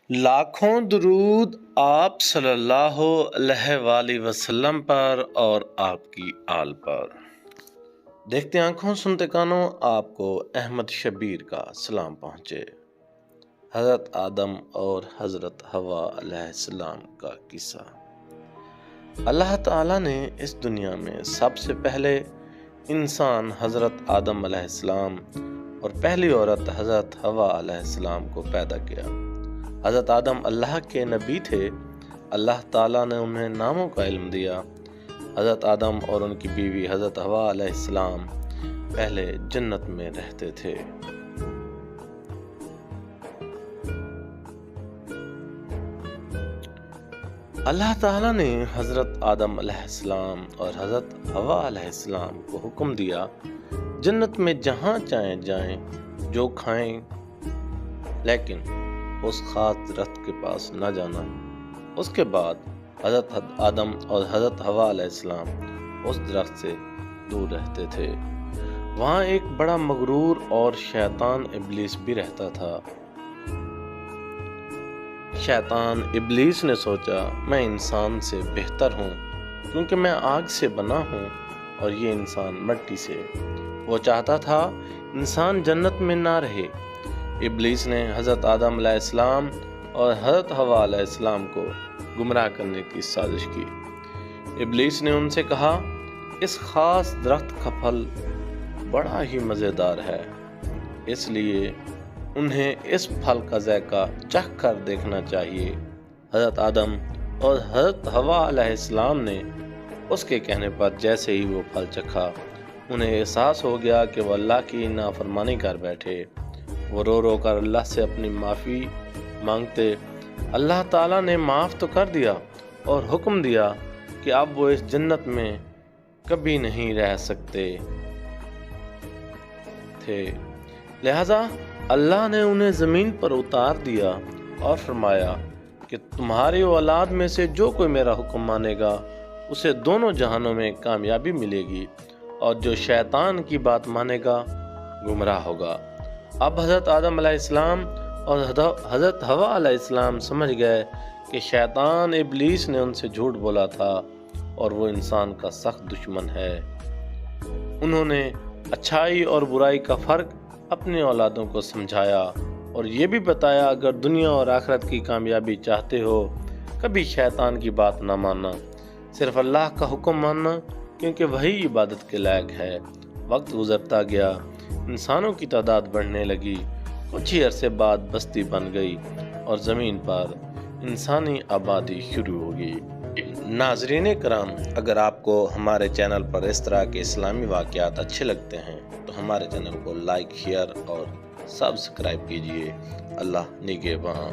لاکھوں درود آپ صلی اللہ علیہ وآلہ وسلم پر اور آپ کی آل پر۔ دیکھتے آنکھوں سنتے کانوں آپ کو احمد شبیر کا سلام پہنچے۔ حضرت آدم اور حضرت حوا علیہ السلام کا قصہ۔ اللہ تعالیٰ نے اس دنیا میں سب سے پہلے انسان حضرت آدم علیہ السلام اور پہلی عورت حضرت حوا علیہ السلام کو پیدا کیا۔ حضرت آدم اللہ کے نبی تھے۔ اللہ تعالیٰ نے انہیں ناموں کا علم دیا۔ حضرت آدم اور ان کی بیوی حضرت حوا علیہ السلام پہلے جنت میں رہتے تھے۔ اللہ تعالیٰ نے حضرت آدم علیہ السلام اور حضرت حوا علیہ السلام کو حکم دیا جنت میں جہاں چاہیں جائیں، جو کھائیں، لیکن اس خاص درخت کے پاس نہ جانا۔ اس کے بعد حضرت آدم اور حضرت حوا علیہ السلام اس درخت سے دور رہتے تھے۔ وہاں ایک بڑا مغرور اور شیطان ابلیس بھی رہتا تھا۔ شیطان ابلیس نے سوچا میں انسان سے بہتر ہوں کیونکہ میں آگ سے بنا ہوں اور یہ انسان مٹی سے۔ وہ چاہتا تھا انسان جنت میں نہ رہے۔ ابلیس نے حضرت آدم علیہ السلام اور حضرت حوا علیہ السلام کو گمراہ کرنے کی سازش کی۔ ابلیس نے ان سے کہا اس خاص درخت کا پھل بڑا ہی مزیدار ہے، اس لیے انہیں اس پھل کا ذائقہ چکھ کر دیکھنا چاہیے۔ حضرت آدم اور حضرت حوا علیہ السلام نے اس کے کہنے پر جیسے ہی وہ پھل چکھا، انہیں احساس ہو گیا کہ وہ اللہ کی نافرمانی کر بیٹھے۔ وہ رو رو کر اللہ سے اپنی معافی مانگتے۔ اللہ تعالیٰ نے معاف تو کر دیا اور حکم دیا کہ اب وہ اس جنت میں کبھی نہیں رہ سکتے تھے، لہذا اللہ نے انہیں زمین پر اتار دیا اور فرمایا کہ تمہاری اولاد میں سے جو کوئی میرا حکم مانے گا اسے دونوں جہانوں میں کامیابی ملے گی، اور جو شیطان کی بات مانے گا گمراہ ہوگا۔ اب حضرت آدم علیہ السلام اور حضرت حوا علیہ السلام سمجھ گئے کہ شیطان ابلیس نے ان سے جھوٹ بولا تھا اور وہ انسان کا سخت دشمن ہے۔ انہوں نے اچھائی اور برائی کا فرق اپنی اولادوں کو سمجھایا اور یہ بھی بتایا اگر دنیا اور آخرت کی کامیابی چاہتے ہو کبھی شیطان کی بات نہ ماننا، صرف اللہ کا حکم ماننا، کیونکہ وہی عبادت کے لائق ہے۔ وقت گزرتا گیا، انسانوں کی تعداد بڑھنے لگی، کچھ ہی عرصے بعد بستی بن گئی اور زمین پر انسانی آبادی شروع ہو گئی۔ ناظرین کرام، اگر آپ کو ہمارے چینل پر اس طرح کے اسلامی واقعات اچھے لگتے ہیں تو ہمارے چینل کو لائک، شیئر اور سبسکرائب کیجیے۔ اللہ نگہباں۔